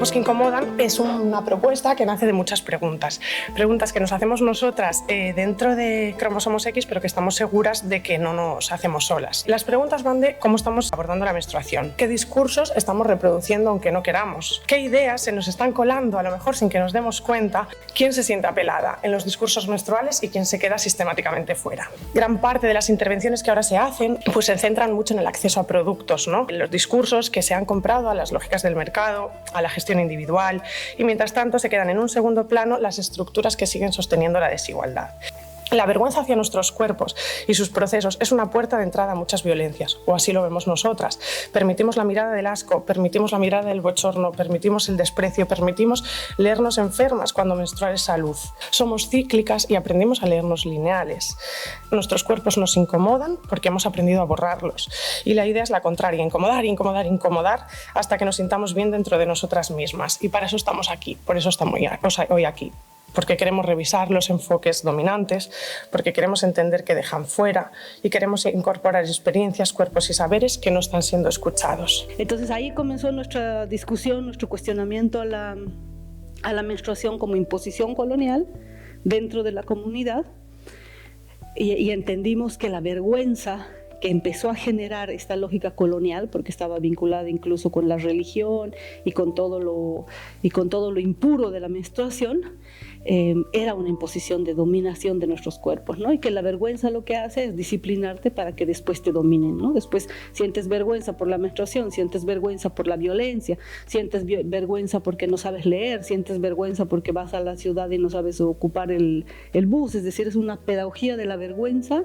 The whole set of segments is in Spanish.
Cuerpos que incomodan es una propuesta que nace de muchas preguntas. Preguntas que nos hacemos nosotras dentro de Cromosomos X, pero que estamos seguras de que no nos hacemos solas. Las preguntas van de cómo estamos abordando la menstruación, qué discursos estamos reproduciendo aunque no queramos, qué ideas se nos están colando a lo mejor sin que nos demos cuenta, quién se siente apelada en los discursos menstruales y quién se queda sistemáticamente fuera. Gran parte de las intervenciones que ahora se hacen pues se centran mucho en el acceso a productos, ¿no? En los discursos que se han comprado a las lógicas del mercado, a la gestión individual, y mientras tanto se quedan en un segundo plano las estructuras que siguen sosteniendo la desigualdad. La vergüenza hacia nuestros cuerpos y sus procesos es una puerta de entrada a muchas violencias, o así lo vemos nosotras. Permitimos la mirada del asco, permitimos la mirada del bochorno, permitimos el desprecio, permitimos leernos enfermas cuando menstruar es salud. Somos cíclicas y aprendimos a leernos lineales. Nuestros cuerpos nos incomodan porque hemos aprendido a borrarlos. Y la idea es la contraria, incomodar, incomodar, incomodar, hasta que nos sintamos bien dentro de nosotras mismas. Y para eso estamos aquí, por eso estamos hoy aquí. Porque queremos revisar los enfoques dominantes, porque queremos entender que dejan fuera y queremos incorporar experiencias, cuerpos y saberes que no están siendo escuchados. Entonces ahí comenzó nuestra discusión, nuestro cuestionamiento a la menstruación como imposición colonial dentro de la comunidad y entendimos que la vergüenza que empezó a generar esta lógica colonial, porque estaba vinculada incluso con la religión y con todo lo impuro de la menstruación, era una imposición de dominación de nuestros cuerpos, ¿no? Y que la vergüenza lo que hace es disciplinarte para que después te dominen, ¿no? Después sientes vergüenza por la menstruación, sientes vergüenza por la violencia, sientes vergüenza porque no sabes leer, sientes vergüenza porque vas a la ciudad y no sabes ocupar el bus. Es decir, es una pedagogía de la vergüenza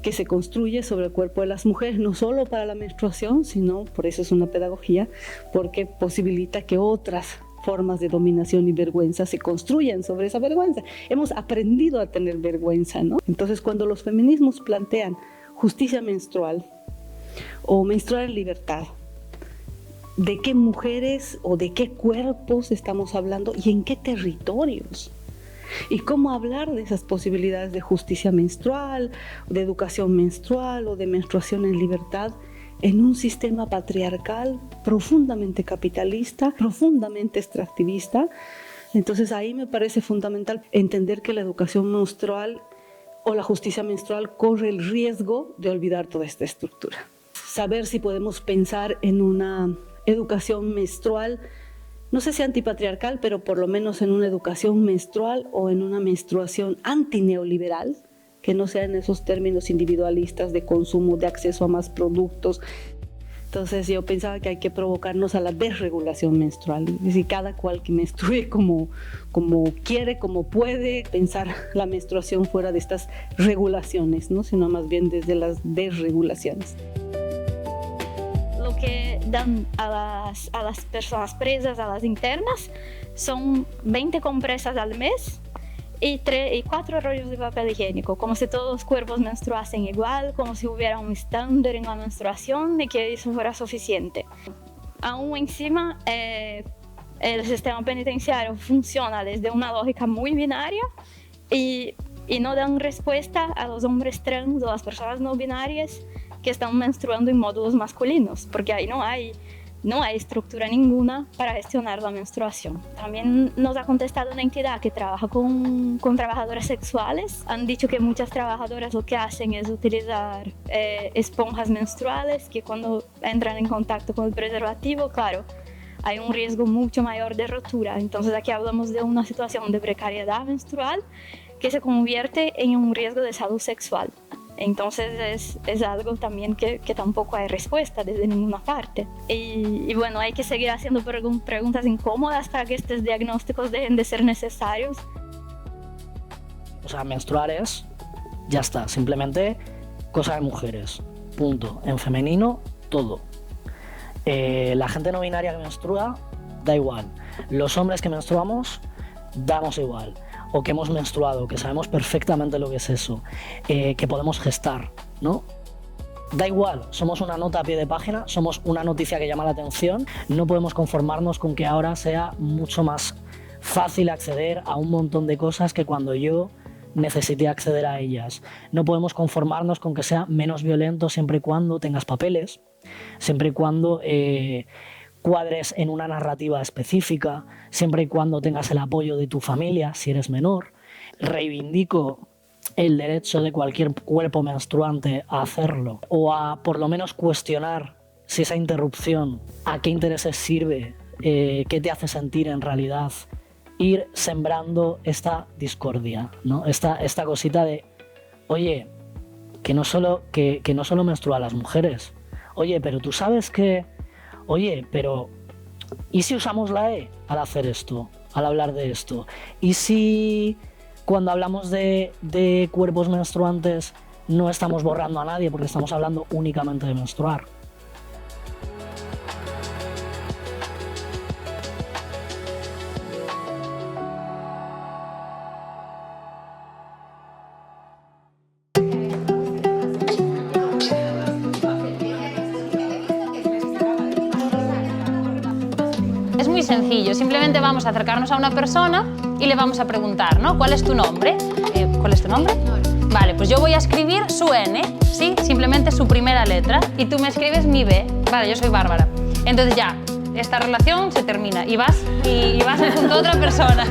que se construye sobre el cuerpo de las mujeres, no solo para la menstruación, sino, por eso es una pedagogía, porque posibilita que otras formas de dominación y vergüenza se construyan sobre esa vergüenza. Hemos aprendido a tener vergüenza, ¿no? Entonces, cuando los feminismos plantean justicia menstrual o menstruar en libertad, ¿de qué mujeres o de qué cuerpos estamos hablando y en qué territorios? Y cómo hablar de esas posibilidades de justicia menstrual, de educación menstrual o de menstruación en libertad en un sistema patriarcal profundamente capitalista, profundamente extractivista. Entonces ahí me parece fundamental entender que la educación menstrual o la justicia menstrual corre el riesgo de olvidar toda esta estructura. Saber si podemos pensar en una educación menstrual, no sé si antipatriarcal, pero por lo menos en una educación menstrual o en una menstruación antineoliberal, que no sean esos términos individualistas de consumo, de acceso a más productos. Entonces yo pensaba que hay que provocarnos a la desregulación menstrual, es decir, cada cual que menstrue como quiere, como puede, pensar la menstruación fuera de estas regulaciones, ¿no? Sino más bien desde las desregulaciones. Lo que dan a las personas presas, a las internas, son 20 compresas al mes y 4 rollos de papel higiénico, como si todos los cuerpos menstruasen igual, como si hubiera un estándar en la menstruación y que eso fuera suficiente. Aún encima, el sistema penitenciario funciona desde una lógica muy binaria y no dan respuesta a los hombres trans o a las personas no binarias que están menstruando en módulos masculinos, porque ahí no hay estructura ninguna para gestionar la menstruación. También nos ha contestado una entidad que trabaja con trabajadoras sexuales. Han dicho que muchas trabajadoras lo que hacen es utilizar esponjas menstruales, que cuando entran en contacto con el preservativo, claro, hay un riesgo mucho mayor de rotura. Entonces aquí hablamos de una situación de precariedad menstrual que se convierte en un riesgo de salud sexual. Entonces es algo también que tampoco hay respuesta desde ninguna parte. Y bueno, hay que seguir haciendo preguntas incómodas para que estos diagnósticos dejen de ser necesarios. O sea, menstruar es, ya está, simplemente cosa de mujeres, punto. En femenino, todo. La gente no binaria que menstrua, da igual. Los hombres que menstruamos, damos igual. O que hemos menstruado, que sabemos perfectamente lo que es eso, que podemos gestar, ¿no? Da igual, somos una nota a pie de página, somos una noticia que llama la atención, no podemos conformarnos con que ahora sea mucho más fácil acceder a un montón de cosas que cuando yo necesité acceder a ellas. No podemos conformarnos con que sea menos violento siempre y cuando tengas papeles, siempre y cuando encuadres en una narrativa específica, siempre y cuando tengas el apoyo de tu familia, si eres menor. Reivindico el derecho de cualquier cuerpo menstruante a hacerlo, o a por lo menos cuestionar si esa interrupción, a qué intereses sirve, qué te hace sentir en realidad. Ir sembrando esta discordia, ¿no? Esta cosita de, oye, que no solo menstruan las mujeres. Oye, pero tú sabes que... Oye, pero... ¿Y si usamos la E al hacer esto? Al hablar de esto. ¿Y si cuando hablamos de cuerpos menstruantes no estamos borrando a nadie porque estamos hablando únicamente de menstruar? Sencillo, simplemente vamos a acercarnos a una persona y le vamos a preguntar, ¿no? ¿Cuál es tu nombre? ¿Cuál es tu nombre? Vale, pues yo voy a escribir su N, ¿sí? Simplemente su primera letra, y tú me escribes mi B. Vale, yo soy Bárbara. Entonces ya, esta relación se termina y vas junto a otra persona.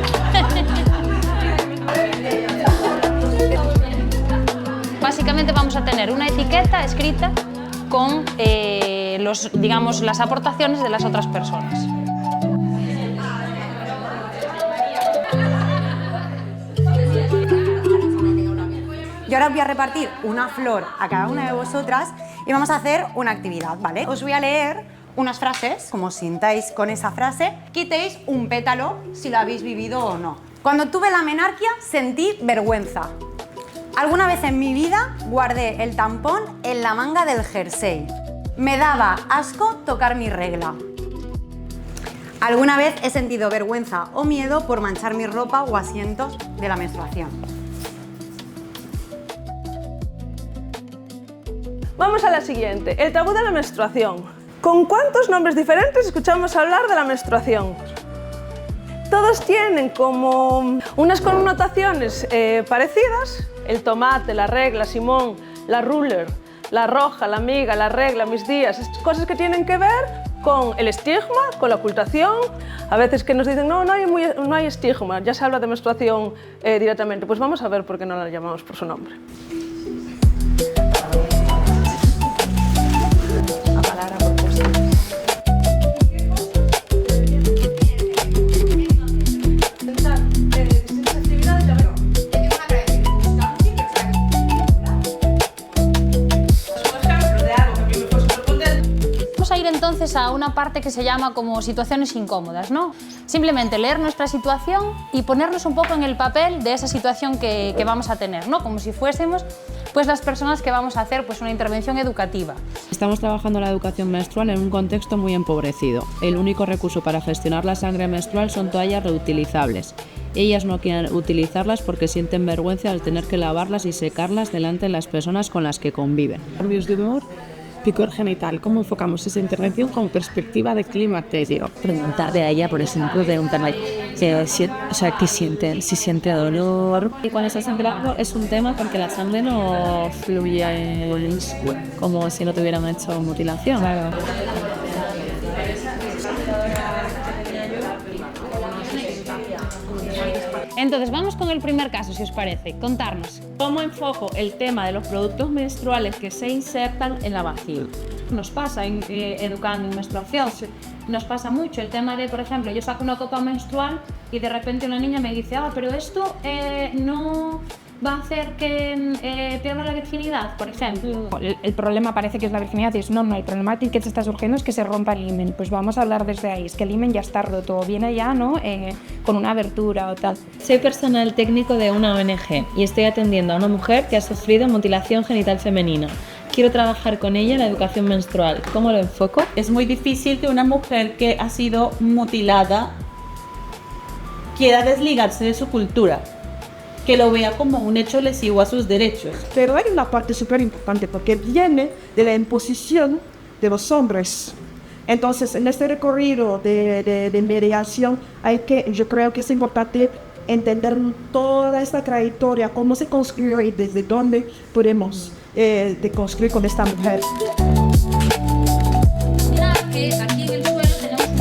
Básicamente vamos a tener una etiqueta escrita con las aportaciones de las otras personas. Yo ahora os voy a repartir una flor a cada una de vosotras y vamos a hacer una actividad, ¿vale? Os voy a leer unas frases, como os sintáis con esa frase, quitéis un pétalo si lo habéis vivido o no. Cuando tuve la menarquia sentí vergüenza. Alguna vez en mi vida guardé el tampón en la manga del jersey. Me daba asco tocar mi regla. Alguna vez he sentido vergüenza o miedo por manchar mi ropa o asientos de la menstruación. Vamos a la siguiente, el tabú de la menstruación. ¿Con cuántos nombres diferentes escuchamos hablar de la menstruación? Todos tienen como unas connotaciones parecidas. El tomate, la regla, Simón, la ruler, la roja, la amiga, la regla, mis días. Cosas que tienen que ver con el estigma, con la ocultación. A veces que nos dicen, no hay estigma, ya se habla de menstruación directamente. Pues vamos a ver por qué no la llamamos por su nombre. Entonces a una parte que se llama como situaciones incómodas, ¿no? Simplemente leer nuestra situación y ponernos un poco en el papel de esa situación que vamos a tener, ¿no? Como si fuésemos pues las personas que vamos a hacer pues una intervención educativa. Estamos trabajando la educación menstrual en un contexto muy empobrecido. El único recurso para gestionar la sangre menstrual son toallas reutilizables. Ellas no quieren utilizarlas porque sienten vergüenza al tener que lavarlas y secarlas delante de las personas con las que conviven. Cambios de humor, picor genital. ¿Cómo enfocamos esa intervención con perspectiva de climaterio? Preguntarle a ella, por ejemplo, preguntarle qué sienten, si siente dolor. Y cuando está sangrando es un tema porque la sangre no fluye como si no tuvieran hecho mutilación. Claro. Entonces vamos con el primer caso, si os parece, contarnos. ¿Cómo enfoco el tema de los productos menstruales que se insertan en la vagina? Nos pasa educando en menstruación, nos pasa mucho el tema de, por ejemplo, yo saco una copa menstrual y de repente una niña me dice, pero esto no va a hacer que pierda la virginidad, por ejemplo. El problema parece que es la virginidad y no, el problema que se está surgiendo es que se rompa el himen. Pues vamos a hablar desde ahí, es que el himen ya está roto, viene ya, ¿no? Con una abertura o tal. Soy personal técnico de una ONG y estoy atendiendo a una mujer que ha sufrido mutilación genital femenina. Quiero trabajar con ella en la educación menstrual. ¿Cómo lo enfoco? Es muy difícil que una mujer que ha sido mutilada quiera desligarse de su cultura, que lo vea como un hecho lesivo a sus derechos. Pero hay una parte súper importante porque viene de la imposición de los hombres. Entonces, en este recorrido de mediación, yo creo que es importante entender toda esta trayectoria, cómo se construyó y desde dónde podemos construir con esta mujer. Mirad que aquí en el suelo tenemos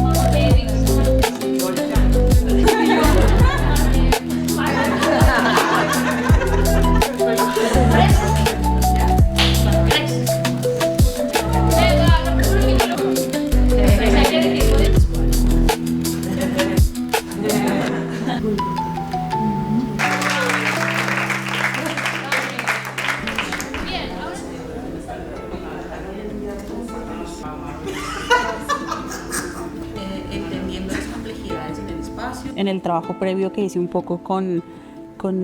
en el trabajo previo que hice un poco con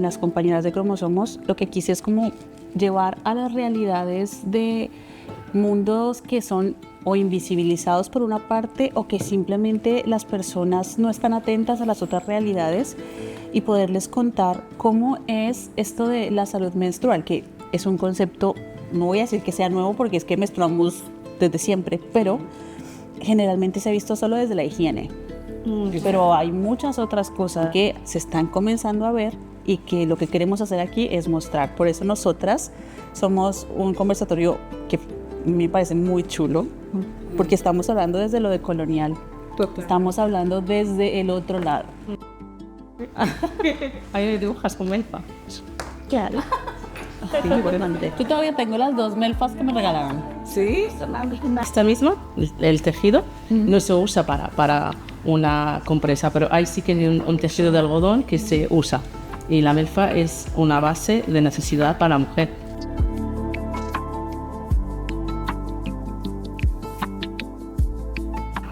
las compañeras de Cromosomos, lo que quise es como llevar a las realidades de mundos que son o invisibilizados por una parte o que simplemente las personas no están atentas a las otras realidades y poderles contar cómo es esto de la salud menstrual, que es un concepto, no voy a decir que sea nuevo porque es que menstruamos desde siempre, pero generalmente se ha visto solo desde la higiene. Pero hay muchas otras cosas que se están comenzando a ver y que lo que queremos hacer aquí es mostrar. Por eso nosotras somos un conversatorio que me parece muy chulo, porque estamos hablando desde lo decolonial. Estamos hablando desde el otro lado. Ahí dibujas con melfa. Claro. Sí, importante. Yo todavía tengo las 2 melfas que me regalaron. ¿Sí? Esta misma, el tejido, no se usa para una compresa, pero hay sí que hay un tejido de algodón que se usa. Y la melfa es una base de necesidad para la mujer.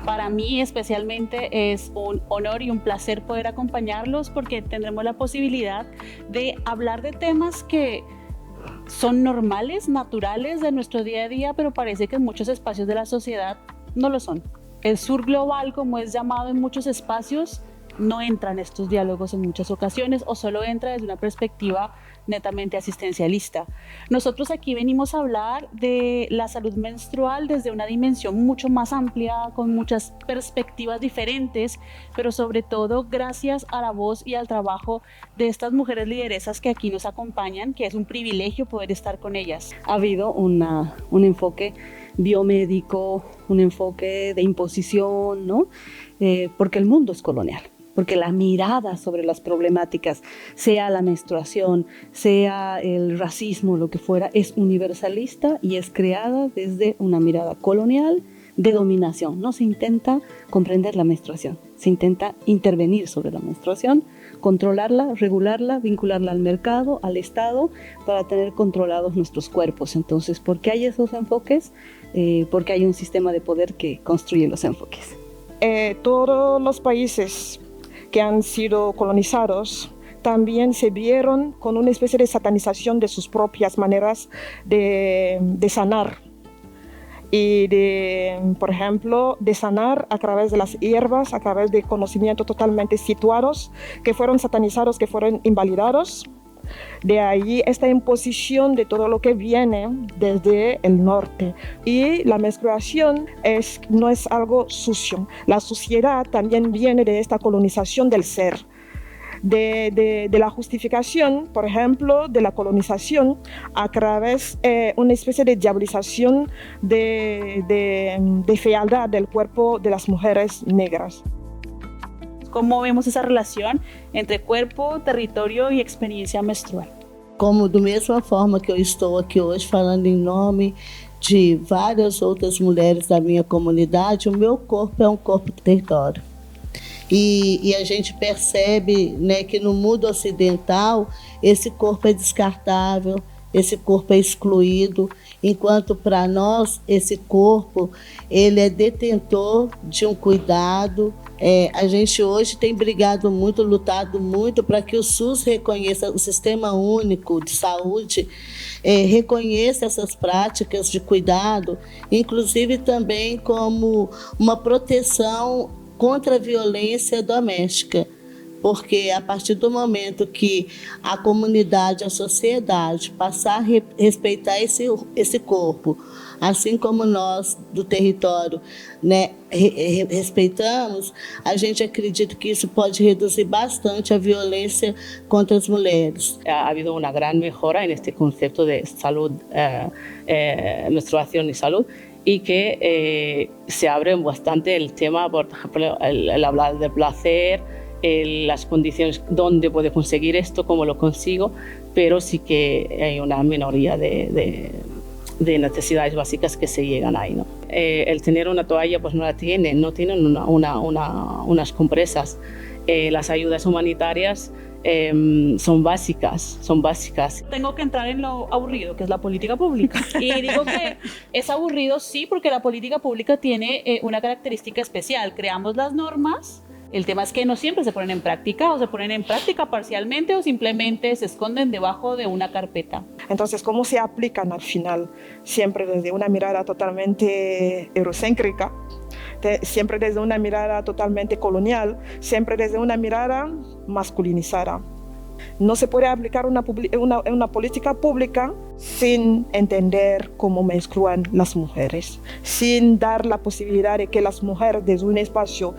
Para mí especialmente es un honor y un placer poder acompañarlos porque tendremos la posibilidad de hablar de temas que son normales, naturales de nuestro día a día, pero parece que en muchos espacios de la sociedad no lo son. El sur global, como es llamado en muchos espacios, no entra en estos diálogos en muchas ocasiones o solo entra desde una perspectiva netamente asistencialista. Nosotros aquí venimos a hablar de la salud menstrual desde una dimensión mucho más amplia, con muchas perspectivas diferentes, pero sobre todo gracias a la voz y al trabajo de estas mujeres lideresas que aquí nos acompañan, que es un privilegio poder estar con ellas. Ha habido un enfoque biomédico, un enfoque de imposición, ¿no? Porque el mundo es colonial. Porque la mirada sobre las problemáticas, sea la menstruación, sea el racismo, lo que fuera, es universalista y es creada desde una mirada colonial de dominación. No se intenta comprender la menstruación, se intenta intervenir sobre la menstruación, controlarla, regularla, vincularla al mercado, al Estado, para tener controlados nuestros cuerpos. Entonces, ¿por qué hay esos enfoques? Porque hay un sistema de poder que construye los enfoques. Todos los países que han sido colonizados también se vieron con una especie de satanización de sus propias maneras de sanar y por ejemplo, de sanar a través de las hierbas, a través de conocimientos totalmente situados, que fueron satanizados, que fueron invalidados. De ahí esta imposición de todo lo que viene desde el norte. Y la menstruación no es algo sucio. La suciedad también viene de esta colonización del ser. De la justificación, por ejemplo, de la colonización a través de una especie de diabolización de fealdad del cuerpo de las mujeres negras. ¿Cómo vemos essa relação entre corpo, território e experiência menstrual? Como da mesma forma que eu estou aqui hoje falando em nome de várias outras mulheres da minha comunidade, o meu corpo é um corpo de território. E a gente percebe, né, que no mundo ocidental esse corpo é descartável, esse corpo é excluído, enquanto para nós esse corpo ele é detentor de um cuidado. A gente hoje tem brigado muito, lutado muito para que o SUS reconheça, o Sistema Único de Saúde, reconheça essas práticas de cuidado, inclusive também como uma proteção contra a violência doméstica. Porque a partir do momento que a comunidade, a sociedade passar a respeitar esse corpo, assim como nós do território, né, respeitamos, a gente acredita que isso pode reduzir bastante a violência contra as mulheres. Ha habido una gran mejora en este concepto de salud, menstruación y salud, y que se abre bastante el tema, por ejemplo, el hablar de placer, las condiciones donde puedo conseguir esto, cómo lo consigo, pero sí que hay una minoría de necesidades básicas que se llegan ahí, ¿no? El tener una toalla pues no tienen unas compresas. Las ayudas humanitarias son básicas. Tengo que entrar en lo aburrido, que es la política pública. Y digo que es aburrido sí, porque la política pública tiene una característica especial. Creamos las normas, El tema es que no siempre se ponen en práctica, o se ponen en práctica parcialmente o simplemente se esconden debajo de una carpeta. Entonces, ¿cómo se aplican al final? Siempre desde una mirada totalmente eurocéntrica, siempre desde una mirada totalmente colonial, siempre desde una mirada masculinizada. No se puede aplicar una política pública sin entender cómo menstruan las mujeres, sin dar la posibilidad de que las mujeres desde un espacio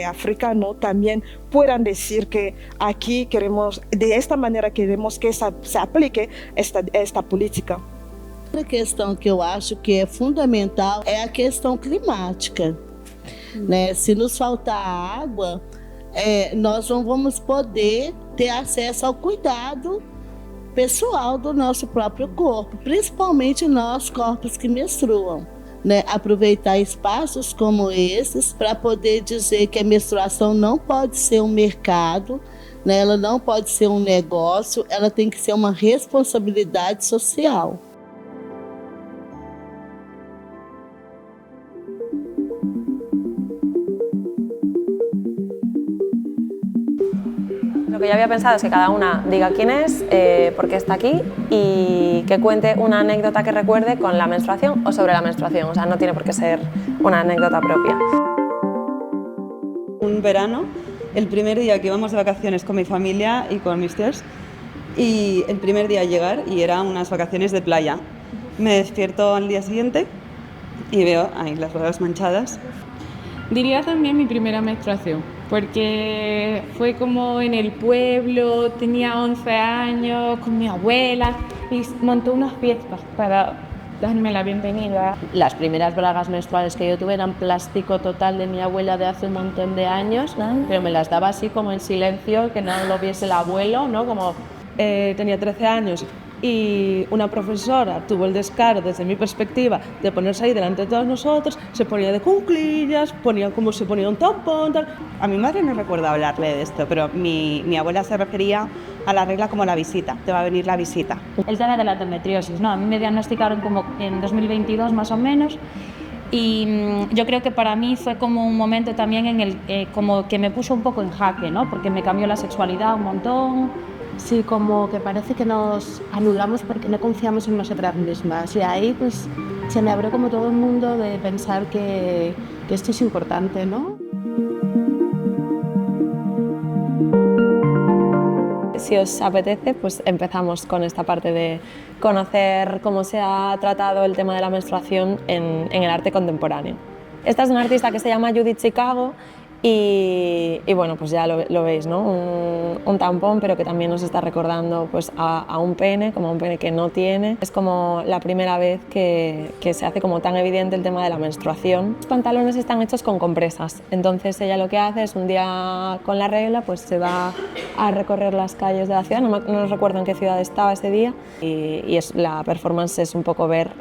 africano también puedan decir que aquí queremos, de esta manera queremos que se aplique esta política. Outra questão que eu acho que é fundamental é a questão climática. Né? Se nos faltar água, nós não vamos poder ter acesso ao cuidado pessoal do nosso próprio corpo, principalmente nós, corpos que menstruam. Né? Aproveitar espaços como esses para poder dizer que a menstruação não pode ser um mercado, né? Ela não pode ser um negócio, ela tem que ser uma responsabilidade social. Lo que yo había pensado es que cada una diga quién es, por qué está aquí y que cuente una anécdota que recuerde con la menstruación o sobre la menstruación. O sea, no tiene por qué ser una anécdota propia. Un verano, el primer día que íbamos de vacaciones con mi familia y con mis tíos, y el primer día llegar y eran unas vacaciones de playa. Me despierto al día siguiente y veo ahí las bolas manchadas. Diría también mi primera menstruación, porque fue como en el pueblo, tenía 11 años, con mi abuela, y montó unas fiestas para darme la bienvenida. Las primeras bragas menstruales que yo tuve eran plástico total de mi abuela de hace un montón de años, pero me las daba así como en silencio, que no lo viese el abuelo, ¿no? Como tenía 13 años y una profesora tuvo el descaro, desde mi perspectiva, de ponerse ahí delante de todos nosotros, se ponía de cuclillas, ponía como se ponía un tampón, tal. A mi madre no recuerdo hablarle de esto, pero mi abuela se refería a la regla como la visita, te va a venir la visita. El tema de la endometriosis, ¿no? A mí me diagnosticaron como en 2022 más o menos, y yo creo que para mí fue como un momento también en el como que me puso un poco en jaque, ¿no? Porque me cambió la sexualidad un montón. Sí, como que parece que nos anulamos porque no confiamos en nosotras mismas. Y ahí pues se me abrió como todo el mundo de pensar que esto es importante, ¿no? Si os apetece, pues empezamos con esta parte de conocer cómo se ha tratado el tema de la menstruación en el arte contemporáneo. Esta es una artista que se llama Judith Chicago. Y bueno, pues ya lo veis, ¿no? Un tampón, pero que también nos está recordando pues, a un pene, como un pene que no tiene. Es como la primera vez que se hace como tan evidente el tema de la menstruación. Los pantalones están hechos con compresas, entonces ella lo que hace es un día con la regla, pues se va a recorrer las calles de la ciudad, no recuerdo en qué ciudad estaba ese día, y la performance es un poco ver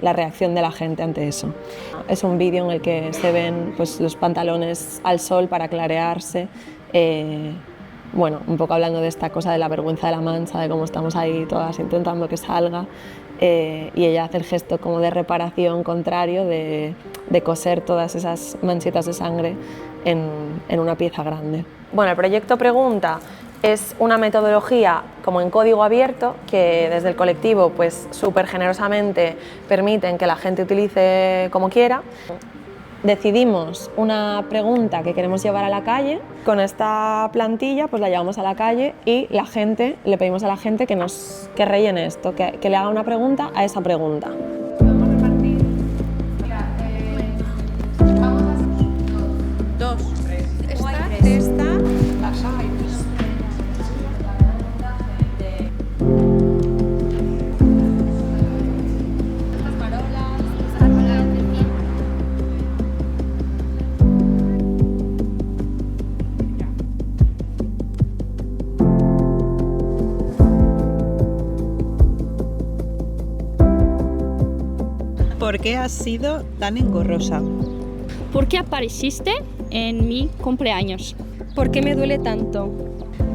la reacción de la gente ante eso. Es un vídeo en el que se ven pues, los pantalones al sol para clarearse, bueno, un poco hablando de esta cosa de la vergüenza de la mancha, de cómo estamos ahí todas intentando que salga, y ella hace el gesto como de reparación contrario, de coser todas esas manchitas de sangre en una pieza grande. Bueno, el proyecto Pregunta es una metodología como en código abierto que desde el colectivo pues súper generosamente permiten que la gente utilice como quiera. Decidimos una pregunta que queremos llevar a la calle, con esta plantilla pues la llevamos a la calle y le pedimos a la gente que rellene esto, que le haga una pregunta a esa pregunta. ¿Por qué has sido tan engorrosa? ¿Por qué apareciste en mi cumpleaños? ¿Por qué me duele tanto?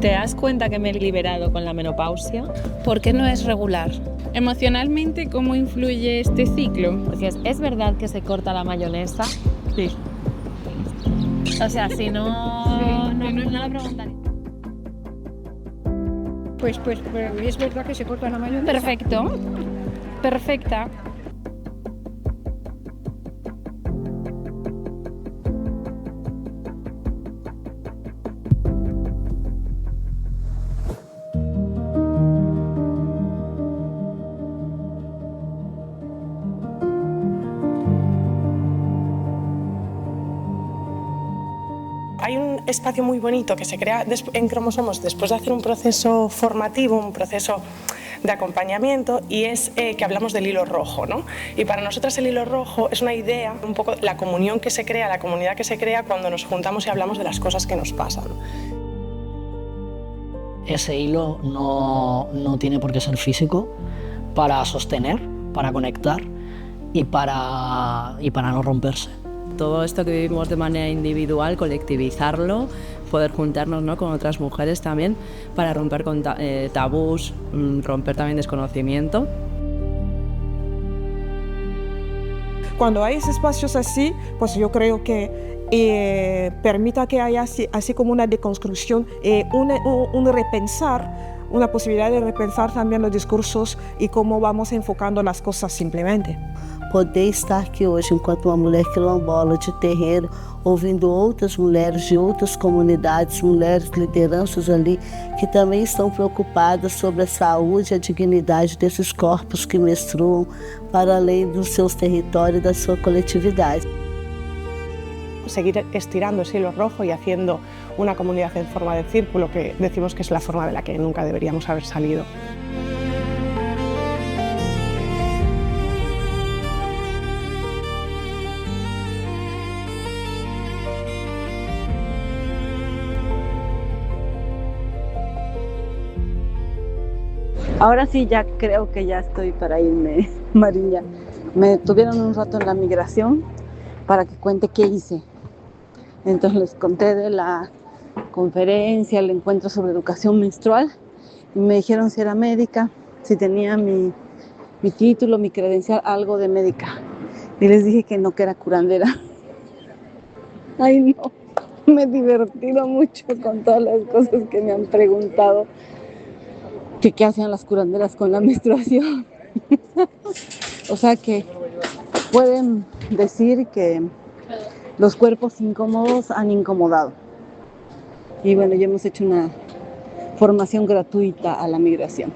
¿Te das cuenta que me he liberado con la menopausia? ¿Por qué no es regular? Emocionalmente, ¿cómo influye este ciclo? Porque es verdad que se corta la mayonesa. Sí. O sea, si no la preguntaría. Pues es verdad que se corta la mayonesa. Perfecto. Perfecta. Hay un espacio muy bonito que se crea en Cromosomos después de hacer un proceso formativo, un proceso de acompañamiento, y es que hablamos del hilo rojo, ¿no? Y para nosotras el hilo rojo es una idea, un poco la comunión que se crea, la comunidad que se crea cuando nos juntamos y hablamos de las cosas que nos pasan. Ese hilo no tiene por qué ser físico para sostener, para conectar y para no romperse. Todo esto que vivimos de manera individual, colectivizarlo, poder juntarnos, ¿no?, con otras mujeres también para romper con tabús, romper también desconocimiento. Cuando hay espacios así, pues yo creo que permita que haya así como una deconstrucción, un repensar, una posibilidad de repensar también los discursos y cómo vamos enfocando las cosas simplemente. Poder estar aqui hoje enquanto uma mulher quilombola de terreiro, ouvindo outras mulheres de outras comunidades, mulheres lideranças ali, que também estão preocupadas sobre a saúde e a dignidade desses corpos que menstruam para além dos seus territórios e da sua coletividade. Seguir estirando ese hilo rojo y haciendo una comunidad en forma de círculo, que decimos que es la forma de la que nunca deberíamos haber salido. Ahora sí, ya creo que ya estoy para irme, Mariña. Me tuvieron un rato en la migración para que cuente qué hice. Entonces les conté de la conferencia, el encuentro sobre educación menstrual, y me dijeron si era médica, si tenía mi título, mi credencial, algo de médica. Y les dije que no, que era curandera. Ay, no, me he divertido mucho con todas las cosas que me han preguntado. Que qué hacían las curanderas con la menstruación. O sea que pueden decir que los cuerpos incómodos han incomodado. Y bueno, ya hemos hecho una formación gratuita a la migración.